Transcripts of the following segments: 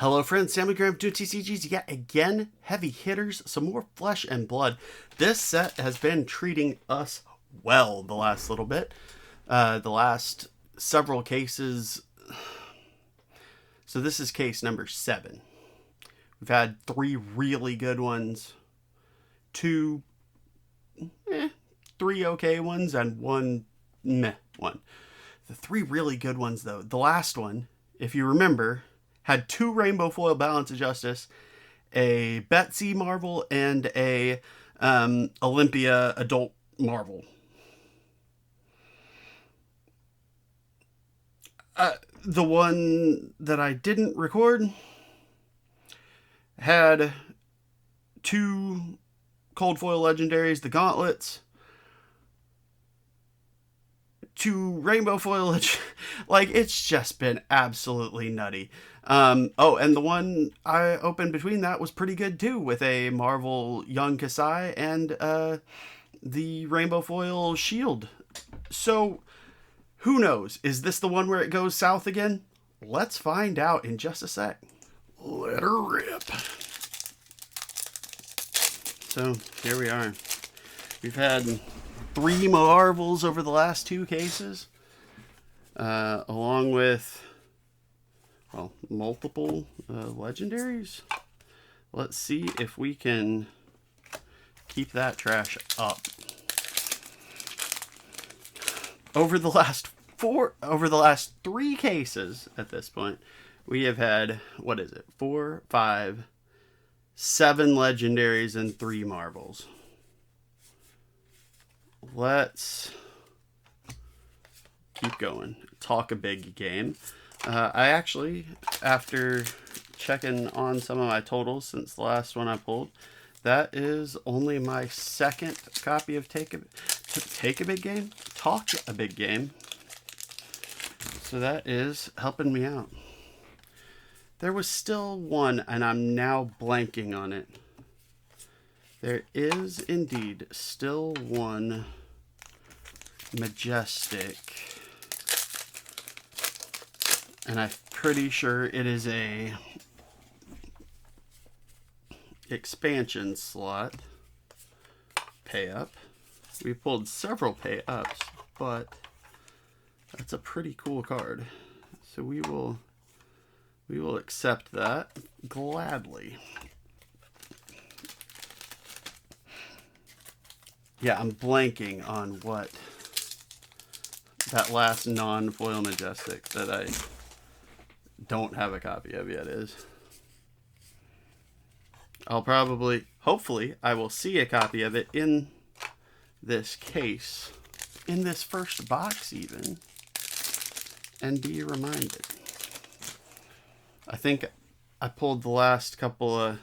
Hello friends, Sammy Graham doing TCGs yet again. Heavy hitters, some more flesh and blood. This set has been treating us well the last little bit. The last several cases. So this is case number 7. We've had 3 really good ones, 2 3 okay ones, and 1 meh one. The 3 really good ones though, the last one, if you remember, had 2 Rainbow Foil Balance of Justice, a Betsy Marvel, and a Olympia Adult Marvel. The one that I didn't record had 2 Cold Foil Legendaries, the Gauntlets, 2 Rainbow Foil, like, it's just been absolutely nutty. Oh, and the one I opened between that was pretty good too, with a Marvel Young Kasai and the Rainbow Foil Shield. So, who knows? Is this the one where it goes south again? Let's find out in just a sec. Let her rip. So, here we are. We've had 3 Marvels over the last 2 cases, along with, well, multiple Legendaries. Let's see if we can keep that trash up. Over the last 3 cases at this point, we have had, what is it, 4, 5, 7 Legendaries and 3 Marvels. Let's keep going. Talk a big game. I actually, after checking on some of my totals since the last one I pulled, that is only my 2nd copy of Talk a Big Game. So that is helping me out. There was still one, and I'm now blanking on it. There is indeed still one Majestic, and I'm pretty sure it is a expansion slot pay up. We pulled several pay ups, but that's a pretty cool card. So we will accept that gladly. Yeah, I'm blanking on what that last non-foil Majestic that I don't have a copy of yet is. I'll probably, hopefully, I will see a copy of it in this case, in this first box even, and be reminded. I think I pulled the last couple of,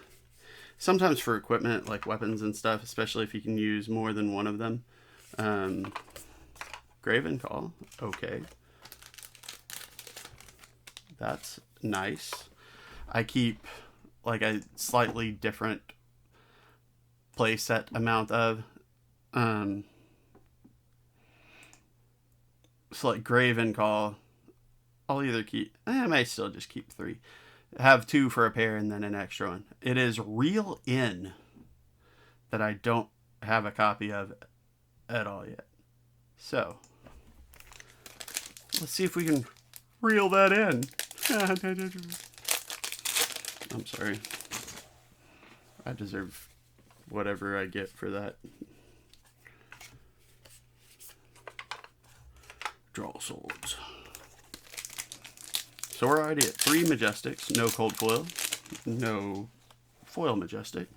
sometimes for equipment, like weapons and stuff, especially if you can use more than one of them. Graven Call, okay. That's nice. I keep like a slightly different playset amount of, so like Graven Call, I'll either keep, I might still just keep 3. Have 2 for a pair and then an extra one. It is Reel In that I don't have a copy of at all yet. So, let's see if we can reel that in. I'm sorry. I deserve whatever I get for that. Draw swords. So we're already at 3 Majestics, no Cold Foil, no Foil Majestic.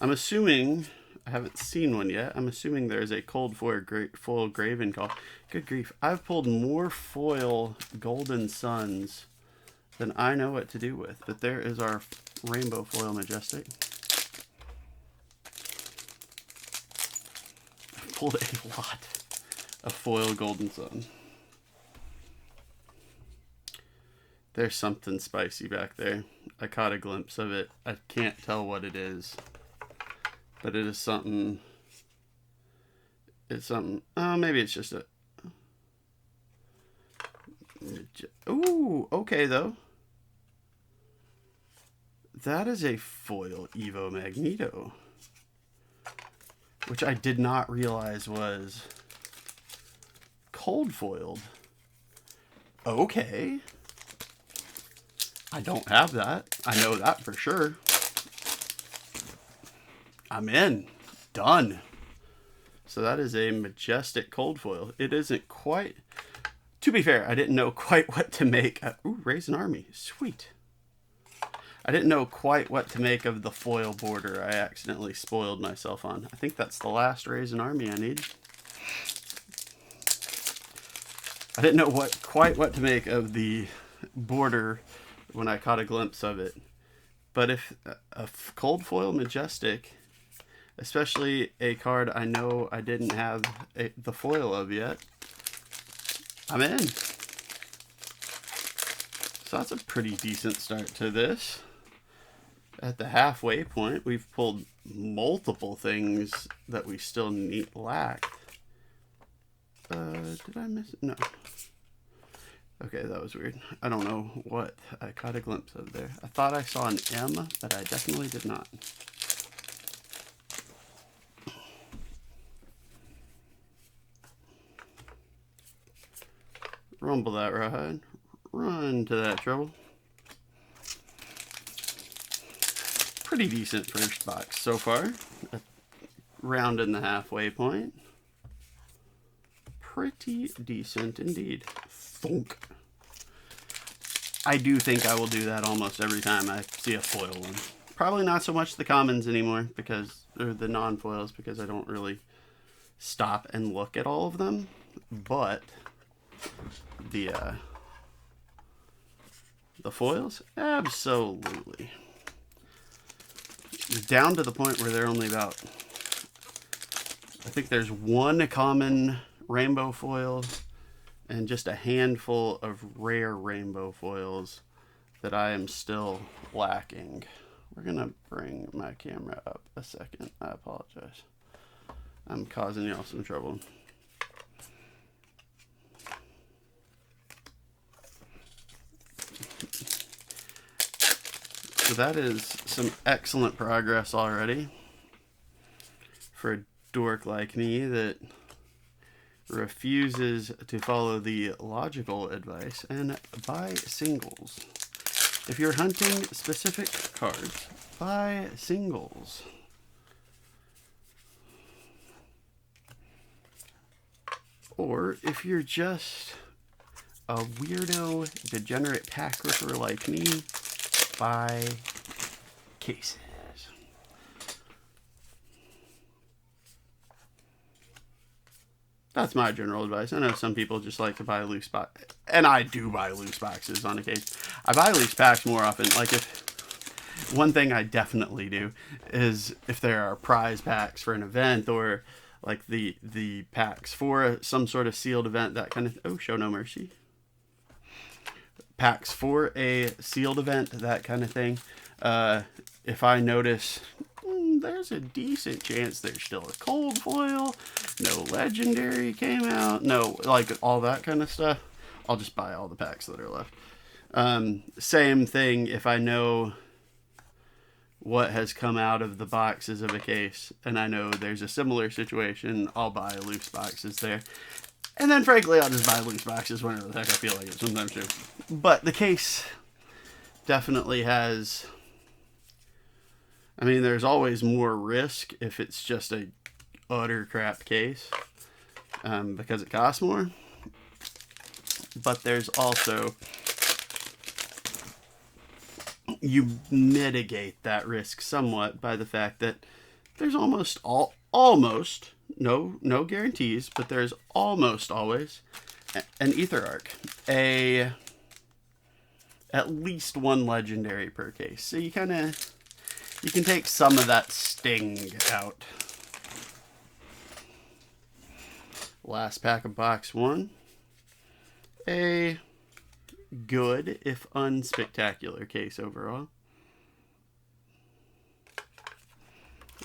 I'm assuming, I haven't seen one yet, I'm assuming there's a Cold Foil Graven Call. Good grief, I've pulled more Foil Golden Suns than I know what to do with, but there is our Rainbow Foil Majestic. I've pulled a lot of Foil Golden Sun. There's something spicy back there. I caught a glimpse of it. I can't tell what it is, but it is something. It's something. Oh, maybe it's just a. Ooh, okay though. that is a foil Evo Magneto, which I did not realize was cold foiled. Okay. I don't have that. I know that for sure. I'm in. Done. So that is a majestic cold foil. It isn't quite... To be fair, I didn't know quite what to make. Ooh, Raisin Army. Sweet. I didn't know quite what to make of the foil border I accidentally spoiled myself on. I think that's the last Raisin Army I need. I didn't know quite what to make of the border when I caught a glimpse of it. But if a cold foil majestic, especially a card I know I didn't have the foil of yet, I'm in. So that's a pretty decent start to this. At the halfway point, we've pulled multiple things that we still lack. Did I miss it? No. Okay, that was weird. I don't know what I caught a glimpse of there. I thought I saw an M, but I definitely did not. Rumble that ride. Run to that trouble. Pretty decent first box so far. Rounding the halfway point. Pretty decent indeed. Thunk. I do think I will do that almost every time I see a foil one. Probably not so much the commons anymore, or the non-foils, because I don't really stop and look at all of them. But the foils, absolutely. Down to the point where they're only about, I think there's one common rainbow foil and just a handful of rare rainbow foils that I am still lacking. We're gonna bring my camera up a second. I apologize. I'm causing y'all some trouble. So that is some excellent progress already for a dork like me that refuses to follow the logical advice and buy singles. If you're hunting specific cards, buy singles. Or if you're just a weirdo, degenerate pack ripper like me, buy cases. That's my general advice. I know some people just like to buy loose boxes, and I do buy loose boxes on occasion. I buy loose packs more often. Like, if one thing I definitely do is if there are prize packs for an event, or like the packs for some sort of sealed event, that kind of oh, show no mercy. Packs for a sealed event, that kind of thing. If I notice there's a decent chance there's still a cold foil, no legendary came out, no, like all that kind of stuff, I'll just buy all the packs that are left. Same thing if I know what has come out of the boxes of a case and I know there's a similar situation, I'll buy loose boxes there. And then frankly, I'll just buy loose boxes whenever the heck I feel like it sometimes too. But the case definitely has, I mean, there's always more risk if it's just a utter crap case, because it costs more. But there's also, you mitigate that risk somewhat by the fact that there's almost no guarantees, but there's almost always an ether arc, at least one legendary per case. So you can take some of that sting out. Last pack of box one. A good, if unspectacular case overall.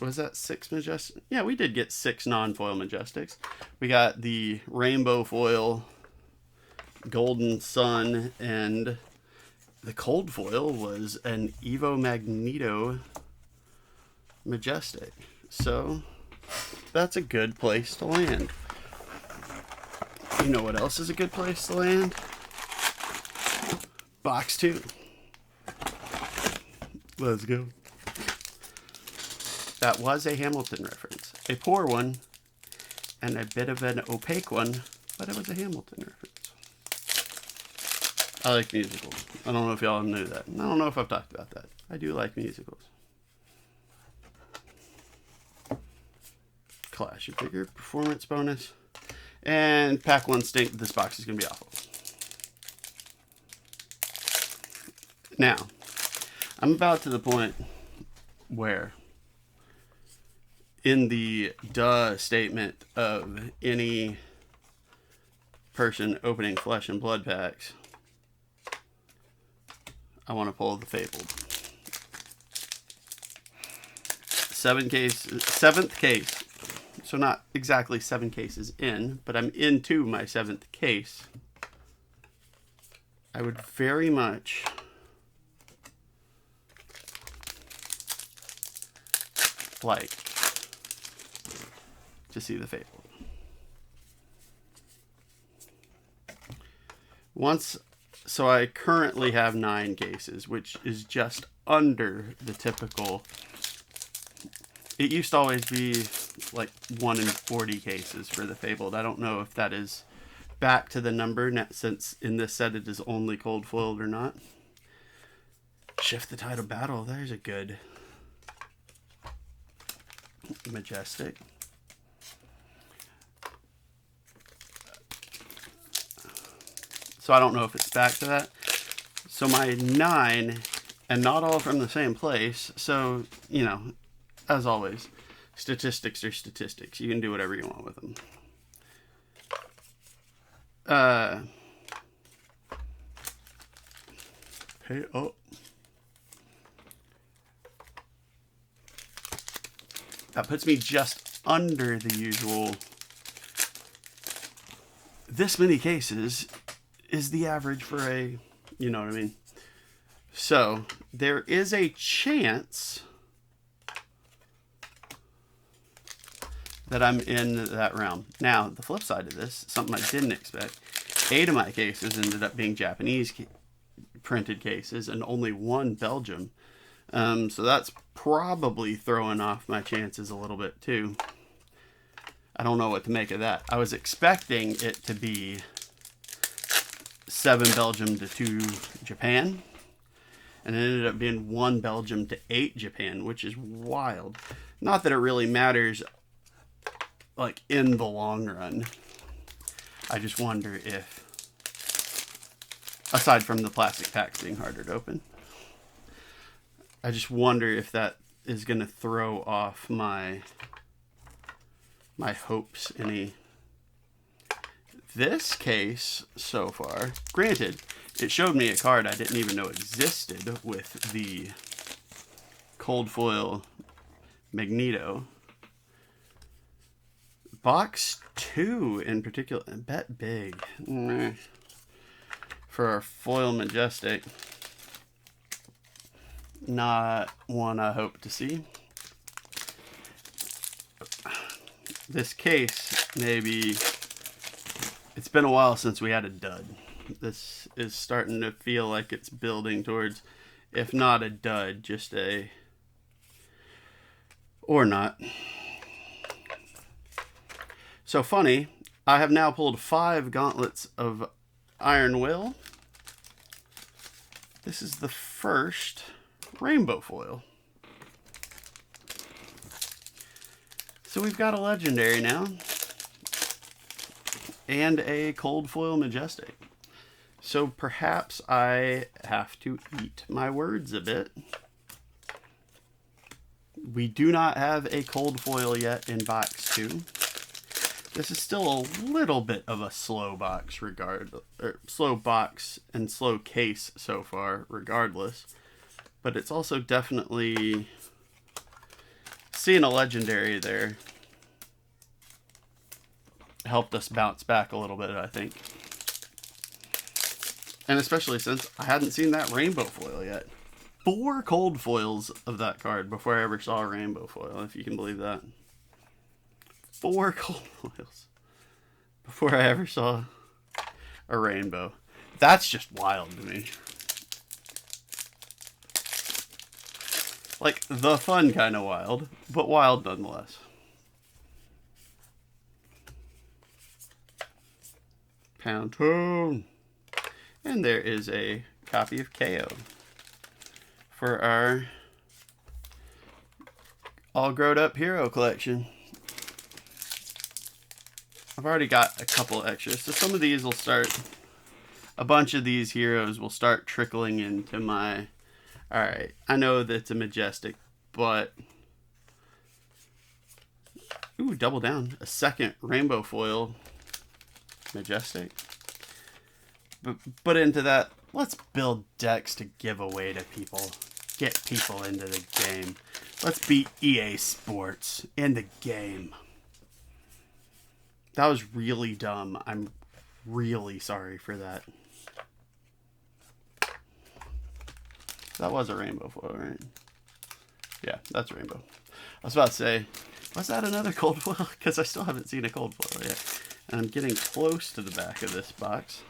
Was that 6 Majestics? Yeah, we did get 6 non-foil Majestics. We got the rainbow foil, Golden Sun, and The cold foil was an Evo Magneto Majestic. So that's a good place to land. You know what else is a good place to land? Box 2. Let's go. That was a Hamilton reference. A poor one and a bit of an opaque one, but it was a Hamilton reference. I like musicals. I don't know if y'all knew that. I don't know if I've talked about that. I do like musicals. Clash of Figure, performance bonus. And pack 1 stink. This box is going to be awful. Now, I'm about to the point where in the duh statement of any person opening Flesh and Blood packs, I want to pull the Fabled. 7th case. So not exactly 7 cases in, but I'm into my 7th case. I would very much like to see the Fabled. So I currently have 9 cases, which is just under the typical. It used to always be like 1 in 40 cases for the Fabled. I don't know if that is back to the number, since in this set it is only cold foiled or not. Shift the Tide of Battle. There's a good Majestic. So I don't know if it's back to that. So my 9, and not all from the same place. So, you know, as always, statistics are statistics. You can do whatever you want with them. Hey, oh. That puts me just under the usual. This many cases is the average for a, you know what I mean? So there is a chance that I'm in that realm. Now, the flip side of this, something I didn't expect, 8 of my cases ended up being Japanese printed cases and only 1 Belgium. So that's probably throwing off my chances a little bit too. I don't know what to make of that. I was expecting it to be 7 Belgium to 2 Japan. And it ended up being 1 Belgium to 8 Japan, which is wild. Not that it really matters, like, in the long run. I just wonder if, aside from the plastic packs being harder to open, I just wonder if that is going to throw off my hopes any. This case so far, granted, it showed me a card I didn't even know existed with the cold foil Magneto. Box 2 in particular, bet big for our foil Majestic. Not one I hope to see. This case, maybe, it's been a while since we had a dud. This is starting to feel like it's building towards, if not a dud, just a, or not. So funny, I have now pulled 5 gauntlets of Iron Will. This is the first rainbow foil. So we've got a legendary now. And a cold foil Majestic. So perhaps I have to eat my words a bit. We do not have a cold foil yet in box 2. This is still a little bit of a slow box slow box and slow case so far regardless. But it's also definitely seeing a legendary there helped us bounce back a little bit, I think. And especially since I hadn't seen that rainbow foil yet. 4 cold foils of that card before I ever saw a rainbow foil, if you can believe that. 4 cold foils before I ever saw a rainbow. That's just wild to me. Like, the fun kind of wild, but wild nonetheless. Pantone. And there is a copy of KO for our all grown up hero collection. I've already got a couple extras, so some of these will start, a bunch of these heroes will start trickling into my, alright, I know that it's a Majestic, but, ooh, double down, a second rainbow foil Majestic. But into that, let's build decks to give away to people. Get people into the game. Let's beat EA Sports in the game. That was really dumb. I'm really sorry for that. That was a rainbow foil, right? Yeah, that's a rainbow. I was about to say, was that another cold foil? Because I still haven't seen a cold foil yet. And I'm getting close to the back of this box.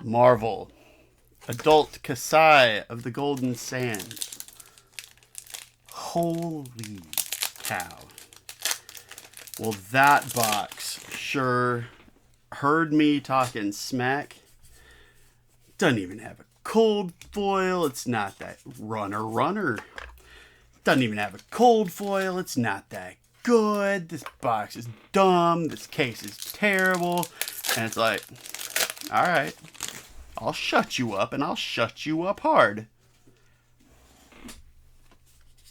Marvel. Adult Kasai of the Golden Sands. Holy cow. Well, that box sure heard me talking smack. Doesn't even have a cold foil. It's not that runner. Doesn't even have a cold foil. It's not that good. This box is dumb. This case is terrible. And it's like, all right, I'll shut you up, and I'll shut you up hard.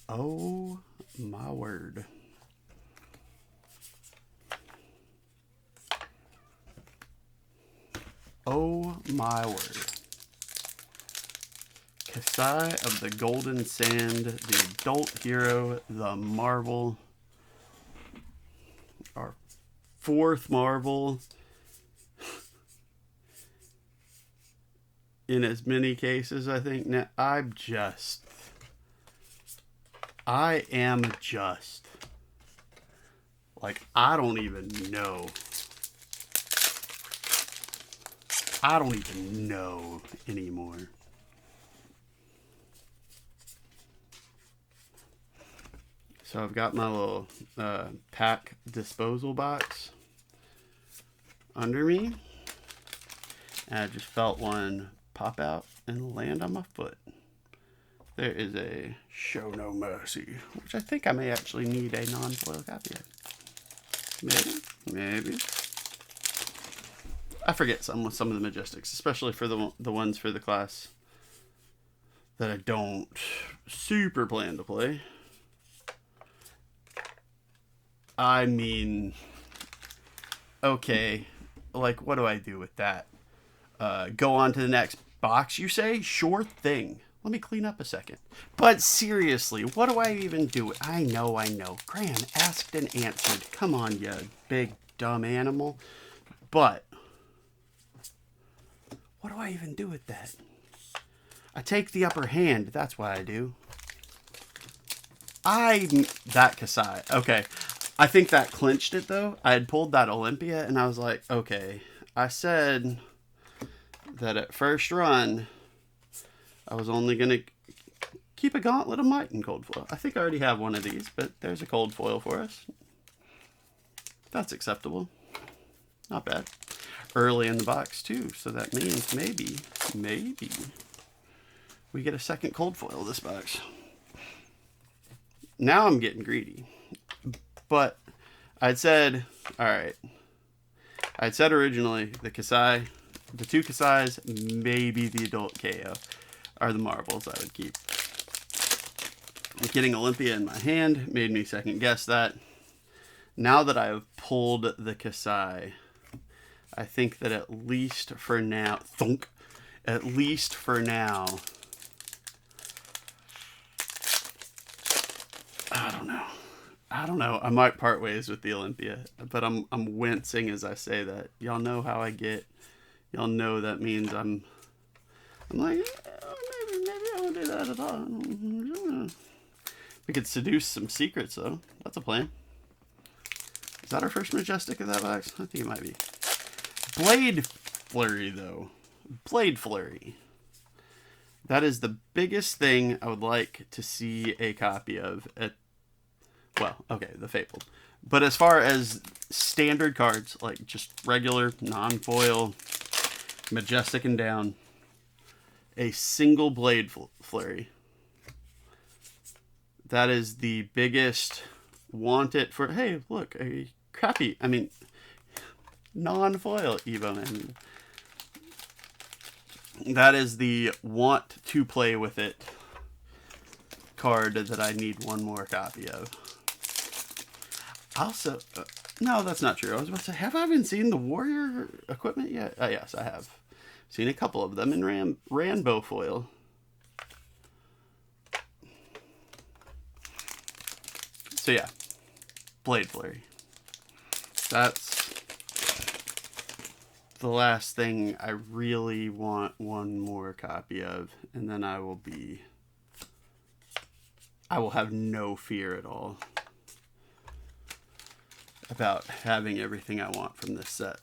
Oh my word. Oh my word. Kasai of the Golden Sand, the adult hero, the Marvel. Our 4th Marvel. In as many cases, I think. Now, I am just. Like, I don't even know. I don't even know anymore. So I've got my little pack disposal box under me. And I just felt one pop out and land on my foot. There is a Show No Mercy, which I think I may actually need a non-foil copy of. Maybe. I forget some of the Majestics, especially for the ones for the class that I don't super plan to play. I mean, okay, like, what do I do with that? Go on to the next box, you say? Sure thing. Let me clean up a second. But seriously, what do I even do? I know. Graham asked and answered. Come on, you big dumb animal. But what do I even do with that? I take the upper hand. That's what I do. That Kasai. Okay. I think that clinched it, though. I had pulled that Olympia, and I was like, okay. I said that at first run, I was only going to keep a Gauntlet of Might in cold foil. I think I already have one of these, but there's a cold foil for us. That's acceptable. Not bad. early in the box too, so that means maybe we get a second cold foil this box. Now I'm getting greedy. But I'd said, alright, I'd said originally the Kasai, the two Kasais, maybe the adult KO are the marbles I would keep. Getting Olympia in my hand made me second guess that. Now that I have pulled the Kasai, I think that at least for now, at least for now, I don't know. I might part ways with the Olympia, but I'm wincing as I say that. Y'all know how I get. Y'all know that means I'm like, maybe I won't do that at all. We could seduce some secrets though. That's a plan. Is that our first Majestic of that box? I think it might be. Blade Flurry though. Blade Flurry. That is the biggest thing I would like to see a copy of at, well, okay, the Fabled. But as far as standard cards, like just regular, non-foil, Majestic and down, a single Blade Flurry. That is the biggest want it for, hey, look, a crappy, I mean, non-foil Evo. And that is the want to play with it card that I need one more copy of. Also, no, that's not true. I was about to say, have I even seen the Warrior equipment yet? Yes, I have. Seen a couple of them in Rainbow foil. So yeah, Blade Flurry. That's the last thing I really want one more copy of, and then I will have no fear at all about having everything I want from this set.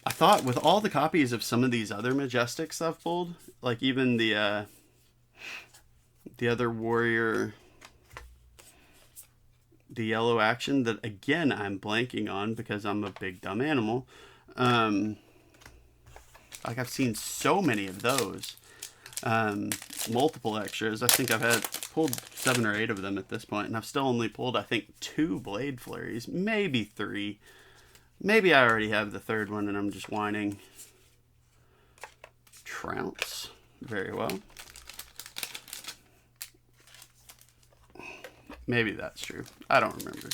I thought with all the copies of some of these other Majestics I've pulled, like even the other Warrior, the yellow action that again I'm blanking on because I'm a big dumb animal. Like I've seen so many of those. Multiple extras. I think I've pulled 7 or 8 of them at this point, and I've still only pulled, I think, 2 Blade Flurries, maybe 3. Maybe I already have the third one and I'm just whining. Trounce. Very well. Maybe that's true. I don't remember.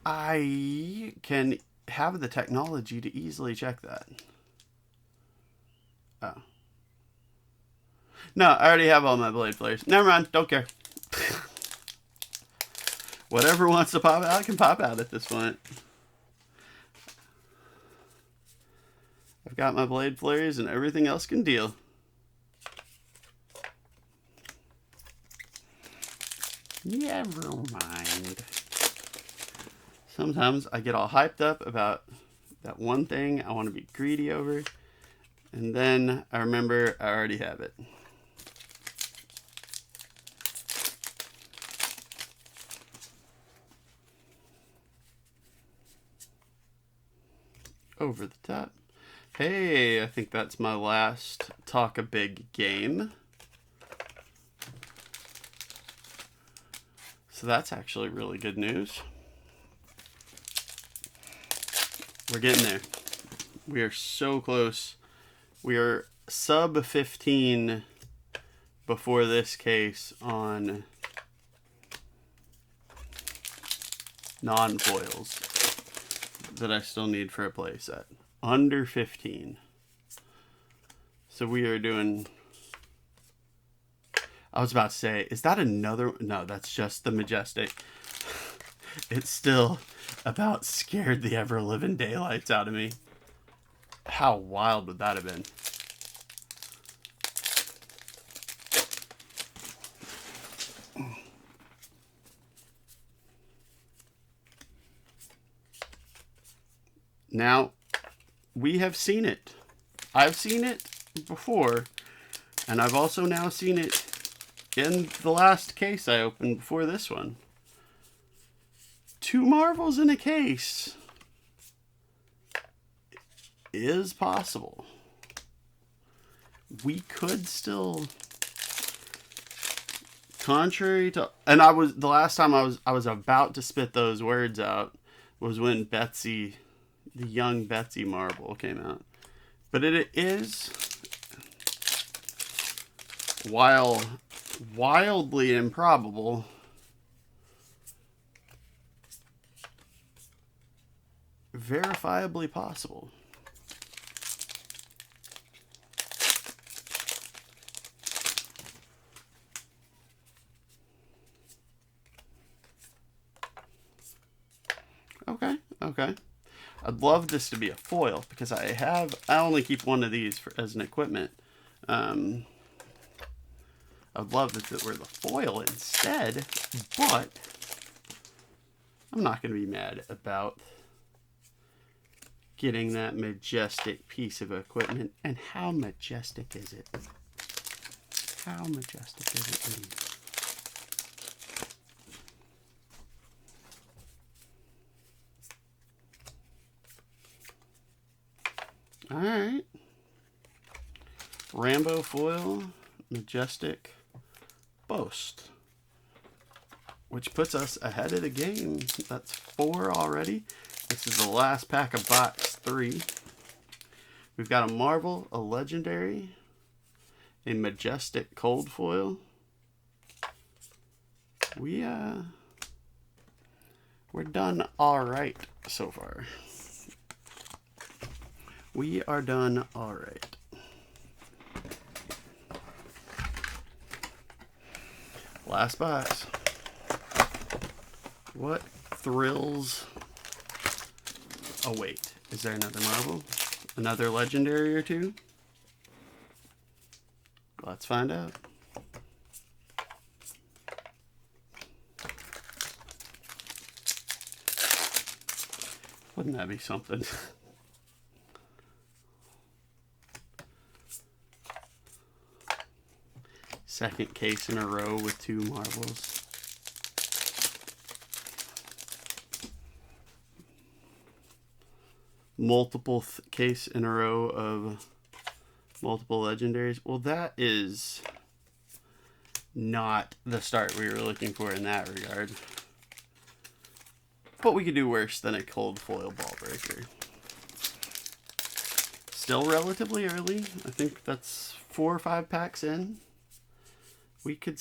I can have the technology to easily check that. Oh. No, I already have all my Blade Flares. Never mind. Don't care. Whatever wants to pop out can pop out at this point. I've got my Blade Flurries and everything else can deal. Never mind. Sometimes I get all hyped up about that one thing I want to be greedy over, and then I remember I already have it. Over the top. Hey, I think that's my last Talk a Big game. So that's actually really good news. We're getting there. We are so close. We are sub 15 before this case on non-foils that I still need for a playset. Under 15. So we are doing... I was about to say, is that another... No, that's just the Majestic. It's still about scared the ever-living daylights out of me. How wild would that have been? Now, we have seen it. I've seen it before, and I've also now seen it in the last case I opened before this one. 2 marvels in a case is possible. We could still, contrary to, and the last time I was about to spit those words out was when Betsy, the young Betsy marvel came out. But it is, while wildly improbable, verifiably possible. Okay. I'd love this to be a foil because I only keep one of these as an equipment. I'd love if it were the foil instead, but I'm not going to be mad about getting that majestic piece of equipment. And how majestic is it? How majestic is it indeed? All right. Rambo foil, majestic boast, which puts us ahead of the game. That's 4 already. This is the last pack of box 3. We've got a marvel, a legendary, a majestic cold foil. We're done all right so far. We are done all right. Last box. What thrills await? Is there another marvel? Another legendary or 2? Let's find out. Wouldn't that be something? Second case in a row with 2 marvels. Multiple case in a row of multiple legendaries. Well, that is not the start we were looking for in that regard. But we could do worse than a cold foil ball breaker. Still relatively early. I think that's 4 or 5 packs in. We could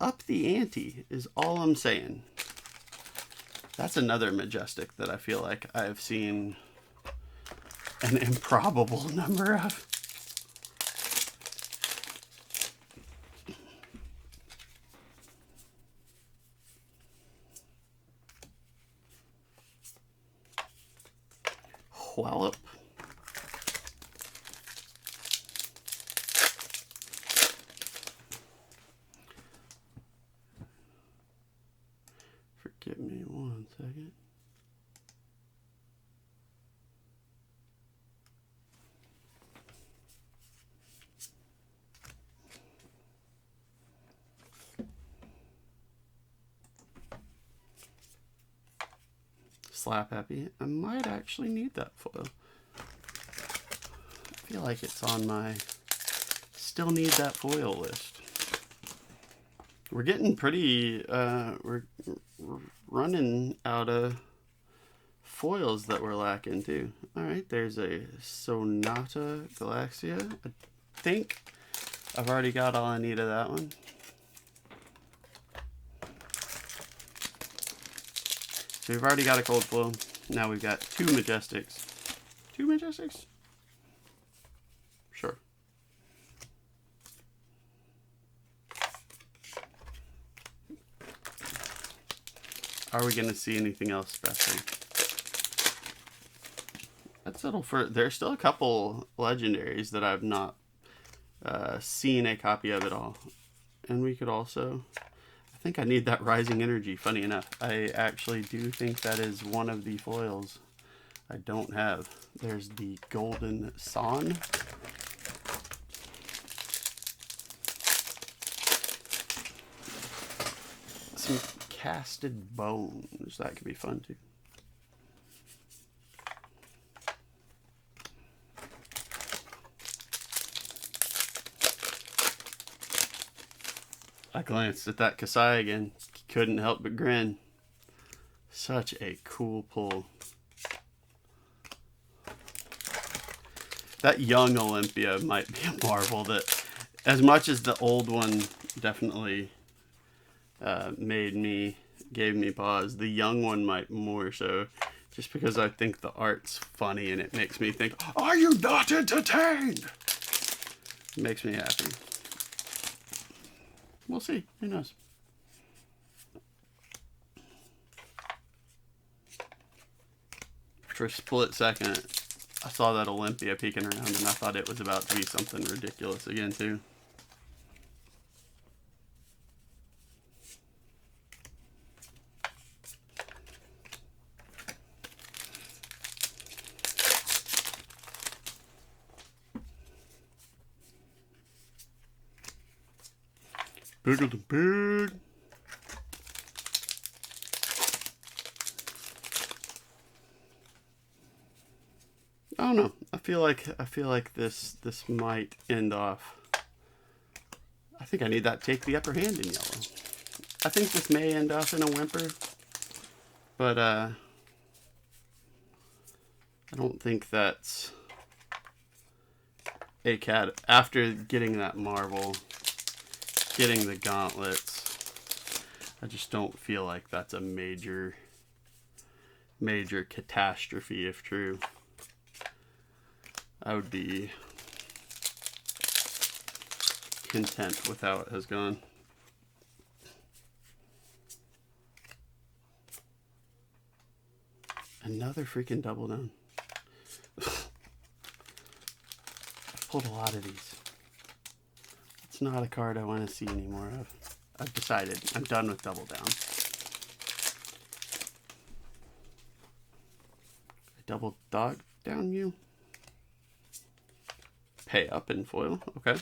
up the ante is all I'm saying. That's another majestic that I feel like I've seen an improbable number of. Wallop. Give me 1 second. Slap happy. I might actually need that foil. I feel like it's on my still need that foil list. We're getting pretty, we're running out of foils that we're lacking too. All right, there's a Sonata Galaxia. I think I've already got all I need of that one. So we've already got a cold foil. Now we've got 2 majestics. 2 majestics? Sure. Are we going to see anything else special? Let's settle for... There's still a couple legendaries that I've not seen a copy of at all. And we could also... I think I need that Rising Energy, funny enough. I actually do think that is one of the foils I don't have. There's the Golden Son. Some Casted Bones. That could be fun too. I glanced at that Kasai again. Couldn't help but grin. Such a cool pull. That young Olympia might be a marvel that, as much as the old one definitely gave me pause, the young one might more so, just because I think the art's funny and it makes me think, are you not entertained? It makes me happy. We'll see. Who knows? For a split second, I saw that Olympia peeking around and I thought it was about to be something ridiculous again too. Bigger than big. I don't know. I feel like this might end off. I think I need that take the upper hand in yellow. I think this may end off in a whimper, but I don't think that's a cat. After getting that marble, getting the gauntlets, I just don't feel like that's a major catastrophe if true. I would be content with how it has gone. Another freaking double down. I've pulled a lot of these. It's not a card I want to see anymore of. I've decided I'm done with double down. I double dog down you. Pay up in foil. Okay.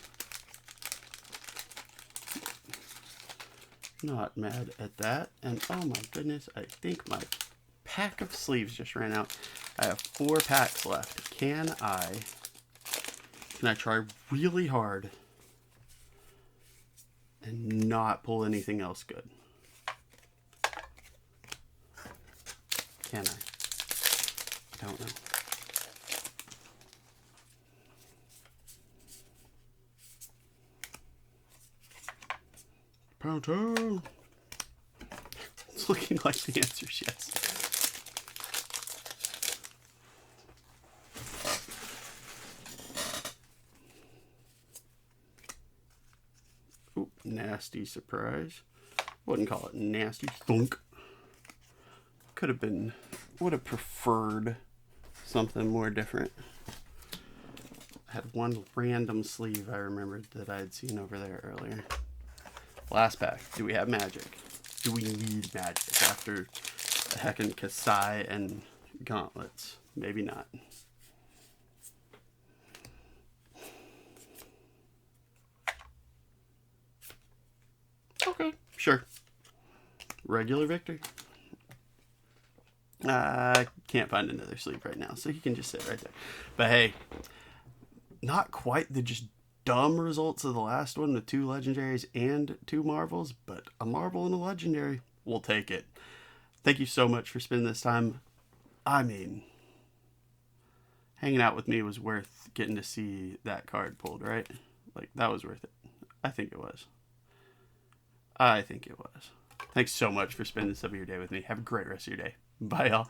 Not mad at that. And oh my goodness, I think my pack of sleeves just ran out. I have 4 packs left. Can I try really hard and not pull anything else good? Can I? I don't know. Pronto. It's looking like the answer's yes. Ooh, nasty surprise. Wouldn't call it nasty. Thunk. Could have been, would have preferred something more different. I had one random sleeve I remembered that I had seen over there earlier. Last pack. Do we have magic? Do we need magic after a heckin' Kasai and gauntlets? Maybe not. Okay, sure. Regular Victor. I can't find another sleeve right now, so he can just sit right there. But hey, not quite the just dumb results of the last one with 2 legendaries and 2 marvels, but a marvel and a legendary, we'll take it. Thank you so much for spending this time. I mean, hanging out with me was worth getting to see that card pulled, right? Like, that was worth it. I think it was. I think it was. Thanks so much for spending some of your day with me. Have a great rest of your day. Bye, y'all.